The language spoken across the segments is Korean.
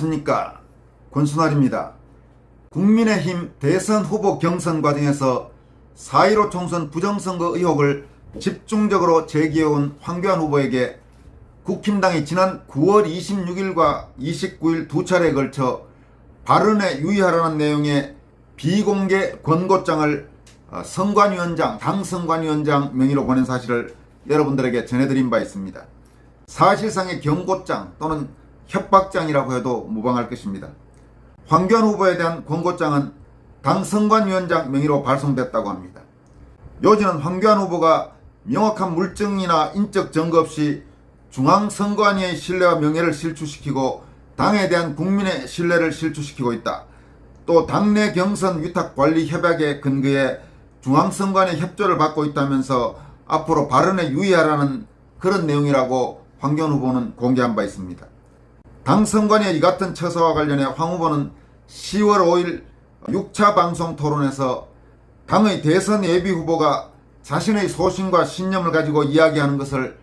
안녕하십니까, 권순환입니다. 국민의힘 대선 후보 경선 과정에서 4.15 총선 부정선거 의혹을 집중적으로 제기해온 황교안 후보에게 국힘당이 지난 9월 26일과 29일 두 차례에 걸쳐 발언에 유의하라는 내용의 비공개 권고장을 선관위원장, 당 선관위원장 명의로 보낸 사실을 여러분들에게 전해드린 바 있습니다. 사실상의 경고장 또는 협박장이라고 해도 무방할 것입니다. 황교안 후보에 대한 권고장은 당 선관위원장 명의로 발송됐다고 합니다. 요지는 황교안 후보가 명확한 물증이나 인적 증거 없이 중앙선관위의 신뢰와 명예를 실추시키고 당에 대한 국민의 신뢰를 실추시키고 있다. 또 당내 경선 위탁관리 협약에 근거해 중앙선관위 협조를 받고 있다면서 앞으로 발언에 유의하라는 그런 내용이라고 황교안 후보는 공개한 바 있습니다. 당 선관위의 이 같은 처사와 관련해 황 후보는 10월 5일 6차 방송 토론에서 당의 대선 예비 후보가 자신의 소신과 신념을 가지고 이야기하는 것을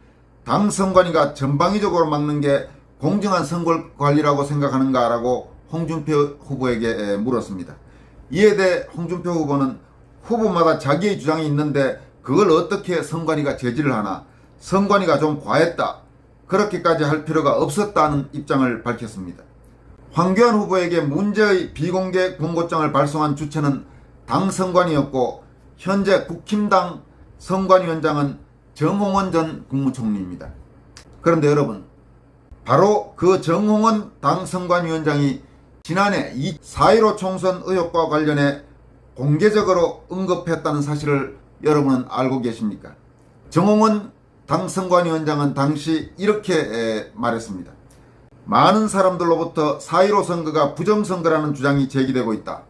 당 선관위가 전방위적으로 막는 게 공정한 선거 관리라고 생각하는가라고 홍준표 후보에게 물었습니다. 이에 대해 홍준표 후보는 후보마다 자기의 주장이 있는데 그걸 어떻게 선관위가 제지를 하나, 선관위가 좀 과했다, 그렇게까지 할 필요가 없었다는 입장을 밝혔습니다. 황교안 후보에게 문제의 비공개 권고장을 발송한 주체는 당 선관위였고 현재 국힘당 선관위원장은 정홍원 전 국무총리입니다. 그런데 여러분, 바로 그 정홍원 당 선관위원장이 지난해 4.15 총선 의혹과 관련해 공개적으로 언급했다는 사실을 여러분은 알고 계십니까? 정홍원 당 선관위원장은 당시 이렇게 말했습니다. 많은 사람들로부터 4.15 선거가 부정선거라는 주장이 제기되고 있다.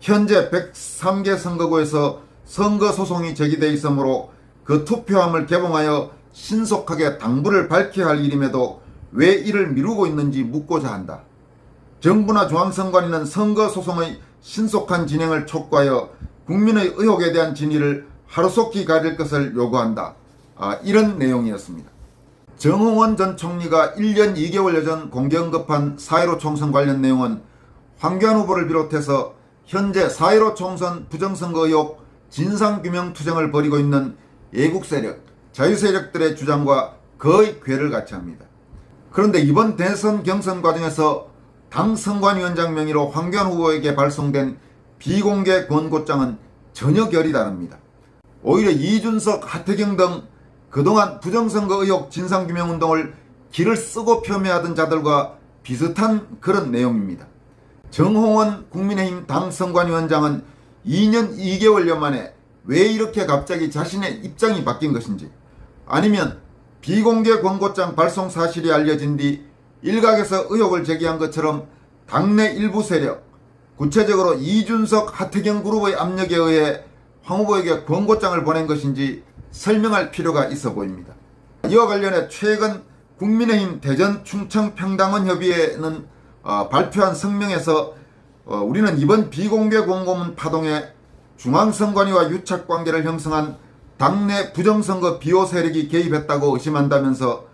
현재 103개 선거구에서 선거소송이 제기되어 있으므로 그 투표함을 개봉하여 신속하게 당부를 밝혀야 할 일임에도 왜 이를 미루고 있는지 묻고자 한다. 정부나 중앙선관위는 선거소송의 신속한 진행을 촉구하여 국민의 의혹에 대한 진위를 하루속히 가릴 것을 요구한다. 이런 내용이었습니다. 정홍원 전 총리가 1년 2개월여 전 공개 언급한 4.15 총선 관련 내용은 황교안 후보를 비롯해서 현재 4.15 총선 부정선거 의혹 진상규명 투쟁을 벌이고 있는 애국세력, 자유세력들의 주장과 거의 궤를 같이 합니다. 그런데 이번 대선 경선 과정에서 당 선관위원장 명의로 황교안 후보에게 발송된 비공개 권고장은 전혀 결이 다릅니다. 오히려 이준석, 하태경 등 그동안 부정선거 의혹 진상규명운동을 길을 쓰고 폄훼하던 자들과 비슷한 그런 내용입니다. 정홍원 국민의힘 당 선관위원장은 2년 2개월여 만에 왜 이렇게 갑자기 자신의 입장이 바뀐 것인지, 아니면 비공개 권고장 발송 사실이 알려진 뒤 일각에서 의혹을 제기한 것처럼 당내 일부 세력, 구체적으로 이준석, 하태경 그룹의 압력에 의해 황 후보에게 권고장을 보낸 것인지 설명할 필요가 있어 보입니다. 이와 관련해 최근 국민의힘 대전 충청 평당원 협의회는 발표한 성명에서 우리는 이번 비공개 권고문 파동에 중앙선관위와 유착관계를 형성한 당내 부정선거 비호 세력이 개입했다고 의심한다면서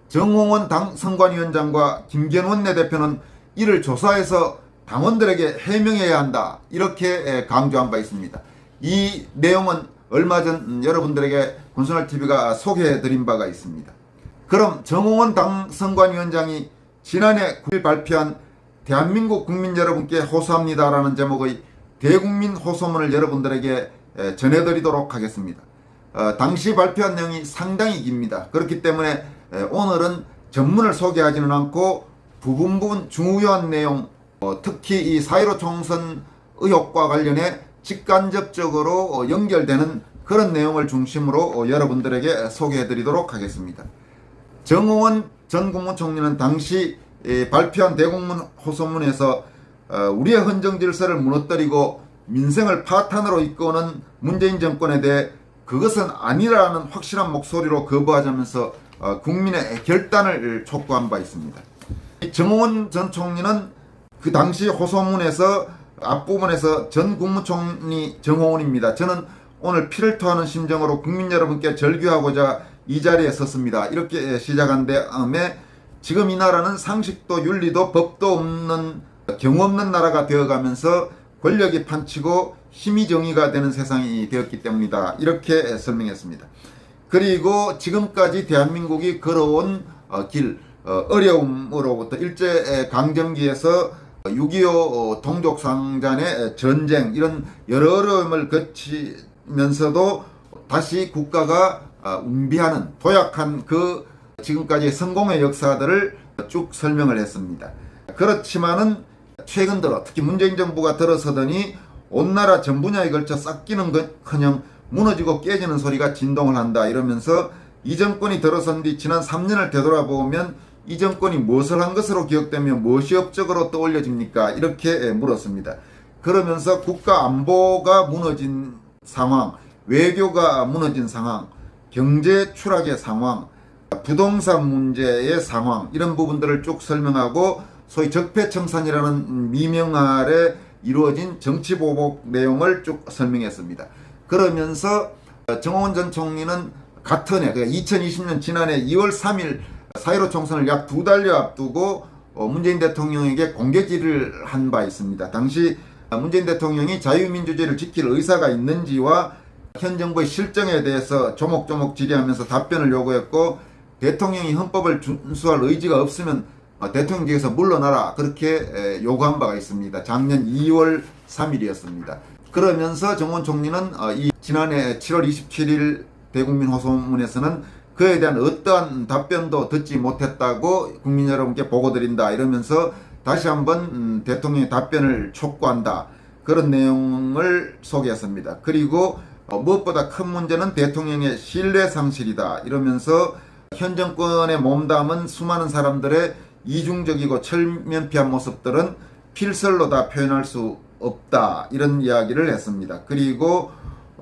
정홍원 당 선관위원장과 김기현 원내대표는 이를 조사해서 당원들에게 해명해야 한다, 이렇게 강조한 바 있습니다. 이 내용은 얼마 전 여러분들에게 권순환TV가 소개해드린 바가 있습니다. 그럼 정홍원 당 선관위원장이 지난해 9일 발표한 대한민국 국민 여러분께 호소합니다라는 제목의 대국민 호소문을 여러분들에게 전해드리도록 하겠습니다. 당시 발표한 내용이 상당히 깁니다. 그렇기 때문에 오늘은 전문을 소개하지는 않고 부분 중요한 내용, 특히 이 4.15 총선 의혹과 관련해 직간접적으로 연결되는 그런 내용을 중심으로 여러분들에게 소개해드리도록 하겠습니다. 정홍원 전 국무총리는 당시 발표한 대국민 호소문에서 우리의 헌정질서를 무너뜨리고 민생을 파탄으로 이끄는 문재인 정권에 대해 그것은 아니라는 확실한 목소리로 거부하자면서 국민의 결단을 촉구한 바 있습니다. 정홍원 전 총리는 그 당시 호소문에서 앞부분에서 전 국무총리 정홍원입니다. 저는 오늘 피를 토하는 심정으로 국민 여러분께 절규하고자 이 자리에 섰습니다. 이렇게 시작한 다음에 지금 이 나라는 상식도 윤리도 법도 없는 경우 없는 나라가 되어가면서 권력이 판치고 힘이 정의가 되는 세상이 되었기 때문이다. 이렇게 설명했습니다. 그리고 지금까지 대한민국이 걸어온 길, 어려움으로부터 일제강점기에서 6.25 동족상잔의 전쟁 이런 여러 어려움을 거치면서도 다시 국가가 운비하는 도약한 그 지금까지의 성공의 역사들을 쭉 설명을 했습니다. 그렇지만은 최근 들어 특히 문재인 정부가 들어서더니 온 나라 전 분야에 걸쳐 싹기는 것커녕 무너지고 깨지는 소리가 진동을 한다 이러면서 이 정권이 들어선 뒤 지난 3년을 되돌아보면 이 정권이 무엇을 한 것으로 기억되며 무엇이 업적으로 떠올려집니까? 이렇게 물었습니다. 그러면서 국가 안보가 무너진 상황, 외교가 무너진 상황, 경제 추락의 상황, 부동산 문제의 상황 이런 부분들을 쭉 설명하고 소위 적폐청산이라는 미명 아래 이루어진 정치보복 내용을 쭉 설명했습니다. 그러면서 정홍원 전 총리는 같은 해, 그러니까 2020년 지난해 2월 3일 4.15 총선을 약 2달여 앞두고 문재인 대통령에게 공개 질의를 한 바 있습니다. 당시 문재인 대통령이 자유민주주의를 지킬 의사가 있는지와 현 정부의 실정에 대해서 조목조목 질의하면서 답변을 요구했고 대통령이 헌법을 준수할 의지가 없으면 대통령직에서 물러나라 그렇게 요구한 바가 있습니다. 작년 2월 3일이었습니다. 그러면서 정홍원 총리는 지난해 7월 27일 대국민 호소문에서는 그에 대한 어떠한 답변도 듣지 못했다고 국민 여러분께 보고드린다 이러면서 다시 한번 대통령의 답변을 촉구한다 그런 내용을 소개했습니다. 그리고 무엇보다 큰 문제는 대통령의 신뢰 상실이다 이러면서 현 정권에 몸담은 수많은 사람들의 이중적이고 철면피한 모습들은 필설로 다 표현할 수 없다 이런 이야기를 했습니다. 그리고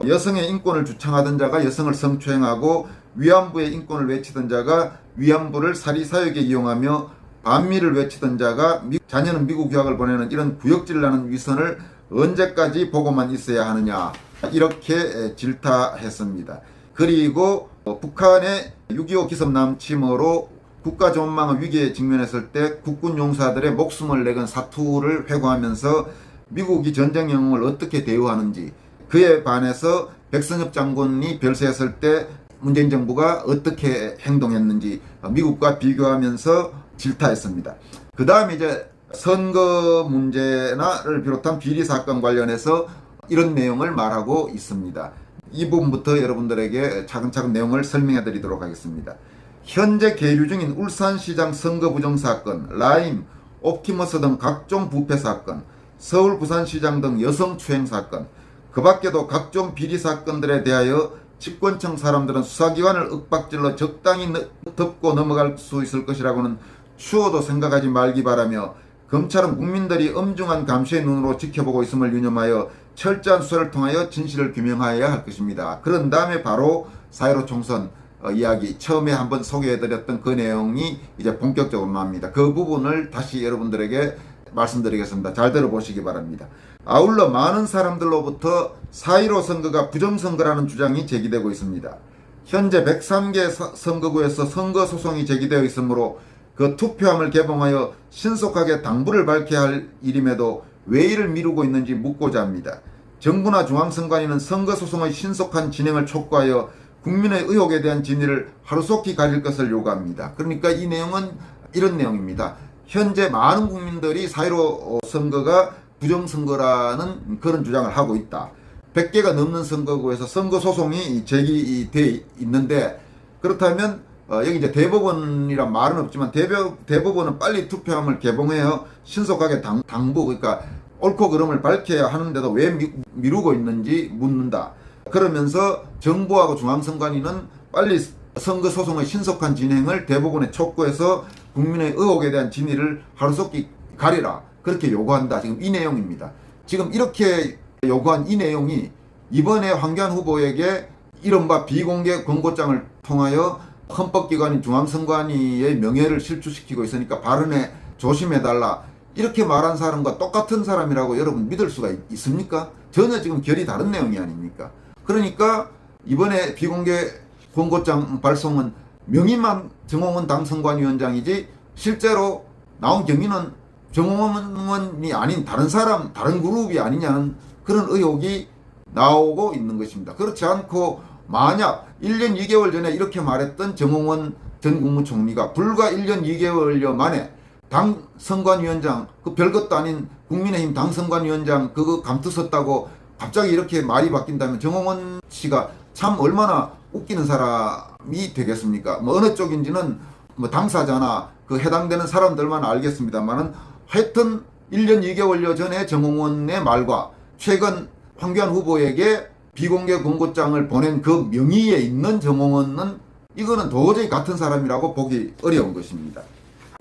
여성의 인권을 주창하던 자가 여성을 성추행하고 위안부의 인권을 외치던 자가 위안부를 사리사욕에 이용하며 반미를 외치던 자가 자녀는 미국 유학을 보내는 이런 구역질나는 위선을 언제까지 보고만 있어야 하느냐 이렇게 질타했습니다. 그리고 북한의 6.25 기습 남침으로 국가 전망의 위기에 직면했을 때 국군 용사들의 목숨을 내건 사투를 회고하면서 미국이 전쟁 영웅을 어떻게 대우하는지 그에 반해서 백선엽 장군이 별세했을 때 문재인 정부가 어떻게 행동했는지 미국과 비교하면서 질타했습니다. 그 다음에 이제 선거 문제를 비롯한 비리 사건 관련해서 이런 내용을 말하고 있습니다. 이 부분부터 여러분들에게 차근차근 내용을 설명해 드리도록 하겠습니다. 현재 계류 중인 울산시장 선거 부정 사건, 라임, 옵티머스 등 각종 부패 사건, 서울 부산시장 등 여성 추행 사건, 그 밖에도 각종 비리 사건들에 대하여 집권층 사람들은 수사기관을 윽박질러 적당히 덮고 넘어갈 수 있을 것이라고는 추호도 생각하지 말기 바라며 검찰은 국민들이 엄중한 감시의 눈으로 지켜보고 있음을 유념하여 철저한 수사를 통하여 진실을 규명하여야 할 것입니다. 그런 다음에 바로 4.15 총선 이야기 처음에 한번 소개해드렸던 그 내용이 이제 본격적으로 나옵니다. 그 부분을 다시 여러분들에게 말씀드리겠습니다. 잘 들어보시기 바랍니다. 아울러 많은 사람들로부터 4.15 선거가 부정선거라는 주장이 제기되고 있습니다. 현재 103개 선거구에서 선거소송이 제기되어 있으므로 그 투표함을 개봉하여 신속하게 당부를 밝혀야 할 일임에도 왜 이를 미루고 있는지 묻고자 합니다. 정부나 중앙선관위는 선거소송의 신속한 진행을 촉구하여 국민의 의혹에 대한 진위를 하루속히 가릴 것을 요구합니다. 그러니까 이 내용은 이런 내용입니다. 현재 많은 국민들이 4.15 선거가 부정선거라는 그런 주장을 하고 있다. 100개가 넘는 선거구에서 선거소송이 제기되어 있는데 그렇다면 여기 이제 대법원이란 말은 없지만 대법원은 빨리 투표함을 개봉해요. 신속하게 당부 그러니까 옳고 그름을 밝혀야 하는데도 왜 미루고 있는지 묻는다. 그러면서 정부하고 중앙선관위는 빨리 선거소송의 신속한 진행을 대법원에 촉구해서 국민의 의혹에 대한 진위를 하루속히 가리라. 그렇게 요구한다. 지금 이 내용입니다. 지금 이렇게 요구한 이 내용이 이번에 황교안 후보에게 이른바 비공개 권고장을 통하여 헌법기관인 중앙선관위의 명예를 실추시키고 있으니까 발언에 조심해달라. 이렇게 말한 사람과 똑같은 사람이라고 여러분 믿을 수가 있습니까? 전혀 지금 결이 다른 내용이 아닙니까? 그러니까 이번에 비공개 권고장 발송은 명의만 정홍원 당선관위원장이지 실제로 나온 경위는 정홍원이 아닌 다른 사람, 다른 그룹이 아니냐는 그런 의혹이 나오고 있는 것입니다. 그렇지 않고 만약 1년 2개월 전에 이렇게 말했던 정홍원 전 국무총리가 불과 1년 2개월여 만에 당 선관위원장, 그 별것도 아닌 국민의힘 당 선관위원장 그거 감투 썼다고 갑자기 이렇게 말이 바뀐다면 정홍원 씨가 참 얼마나 웃기는 사람이 되겠습니까? 뭐 어느 쪽인지는 뭐 당사자나 그 해당되는 사람들만 알겠습니다만은 하여튼 1년 2개월여 전에 정홍원의 말과 최근 황교안 후보에게 비공개 권고장을 보낸 그 명의에 있는 정홍원은 이거는 도저히 같은 사람이라고 보기 어려운 것입니다.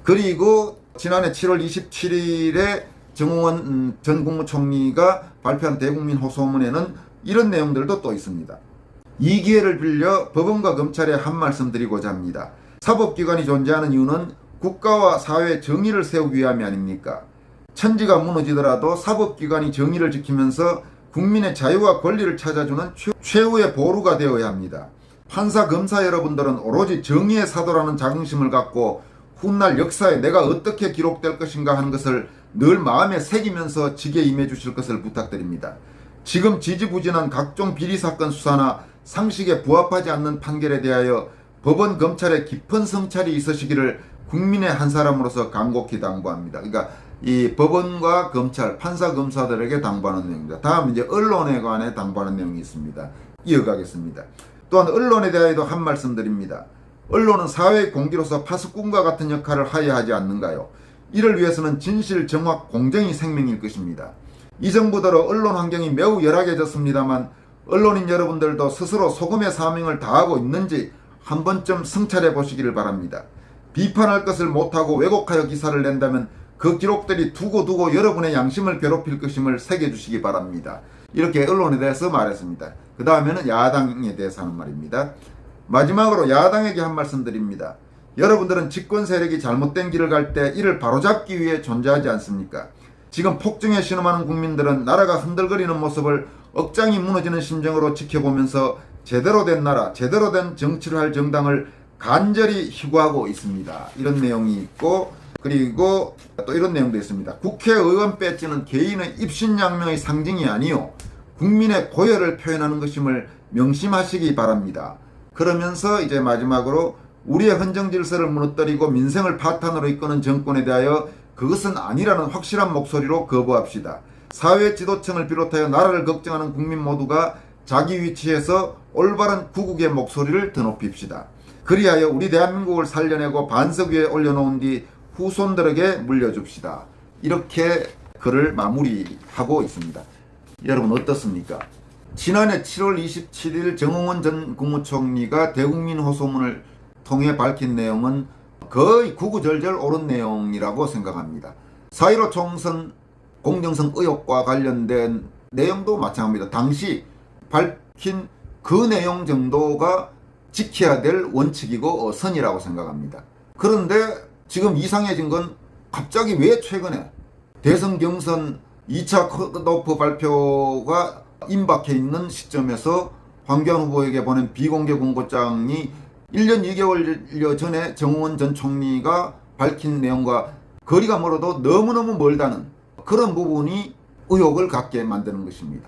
그리고 지난해 7월 27일에 정홍원 전 국무총리가 발표한 대국민 호소문에는 이런 내용들도 또 있습니다. 이 기회를 빌려 법원과 검찰에 한 말씀 드리고자 합니다. 사법기관이 존재하는 이유는 국가와 사회의 정의를 세우기 위함이 아닙니까? 천지가 무너지더라도 사법기관이 정의를 지키면서 국민의 자유와 권리를 찾아주는 최후의 보루가 되어야 합니다. 판사, 검사 여러분들은 오로지 정의의 사도라는 자긍심을 갖고 훗날 역사에 내가 어떻게 기록될 것인가 하는 것을 늘 마음에 새기면서 직에 임해 주실 것을 부탁드립니다. 지금 지지부진한 각종 비리사건 수사나 상식에 부합하지 않는 판결에 대하여 법원, 검찰에 깊은 성찰이 있으시기를 국민의 한 사람으로서 간곡히 당부합니다. 그러니까 이 법원과 검찰, 판사, 검사들에게 당부하는 내용입니다. 다음 이제 언론에 관해 당부하는 내용이 있습니다. 이어가겠습니다. 또한 언론에 대하여도 한 말씀 드립니다. 언론은 사회의 공기로서 파수꾼과 같은 역할을 하여야 하지 않는가요? 이를 위해서는 진실, 정확, 공정이 생명일 것입니다. 이 정부 들어 언론 환경이 매우 열악해졌습니다만 언론인 여러분들도 스스로 소금의 사명을 다하고 있는지 한 번쯤 성찰해 보시기를 바랍니다. 비판할 것을 못하고 왜곡하여 기사를 낸다면 그 기록들이 두고두고 여러분의 양심을 괴롭힐 것임을 새겨주시기 바랍니다. 이렇게 언론에 대해서 말했습니다. 그 다음에는 야당에 대해서 하는 말입니다. 마지막으로 야당에게 한 말씀 드립니다. 여러분들은 집권 세력이 잘못된 길을 갈 때 이를 바로잡기 위해 존재하지 않습니까? 지금 폭정에 신음하는 국민들은 나라가 흔들거리는 모습을 억장이 무너지는 심정으로 지켜보면서 제대로 된 나라, 제대로 된 정치를 할 정당을 간절히 희구하고 있습니다. 이런 내용이 있고, 그리고 또 이런 내용도 있습니다. 국회의원 배지는 개인의 입신양명의 상징이 아니요 국민의 고열을 표현하는 것임을 명심하시기 바랍니다. 그러면서 이제 마지막으로 우리의 헌정질서를 무너뜨리고 민생을 파탄으로 이끄는 정권에 대하여 그것은 아니라는 확실한 목소리로 거부합시다. 사회 지도층을 비롯하여 나라를 걱정하는 국민 모두가 자기 위치에서 올바른 구국의 목소리를 드높입시다. 그리하여 우리 대한민국을 살려내고 반석 위에 올려놓은 뒤 후손들에게 물려줍시다. 이렇게 글을 마무리하고 있습니다. 여러분 어떻습니까? 지난해 7월 27일 정홍원 전 국무총리가 대국민 호소문을 통해 밝힌 내용은 거의 구구절절 옳은 내용이라고 생각합니다. 4.15 총선 공정성 의혹과 관련된 내용도 마찬가지입니다. 당시 밝힌 그 내용 정도가 지켜야 될 원칙이고 선이라고 생각합니다. 그런데 지금 이상해진 건 갑자기 왜 최근에 대선 경선 2차 컷오프 발표가 임박해 있는 시점에서 황교안 후보에게 보낸 비공개 권고장이 1년 2개월여 전에 정홍원 전 총리가 밝힌 내용과 거리가 멀어도 너무너무 멀다는 그런 부분이 의혹을 갖게 만드는 것입니다.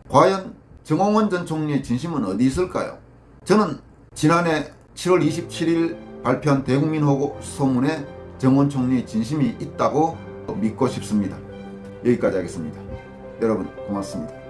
과연 정홍원 전 총리의 진심은 어디 있을까요? 저는 지난해 7월 27일 발표한 대국민 호소문에 정홍원 총리의 진심이 있다고 믿고 싶습니다. 여기까지 하겠습니다. 여러분 고맙습니다.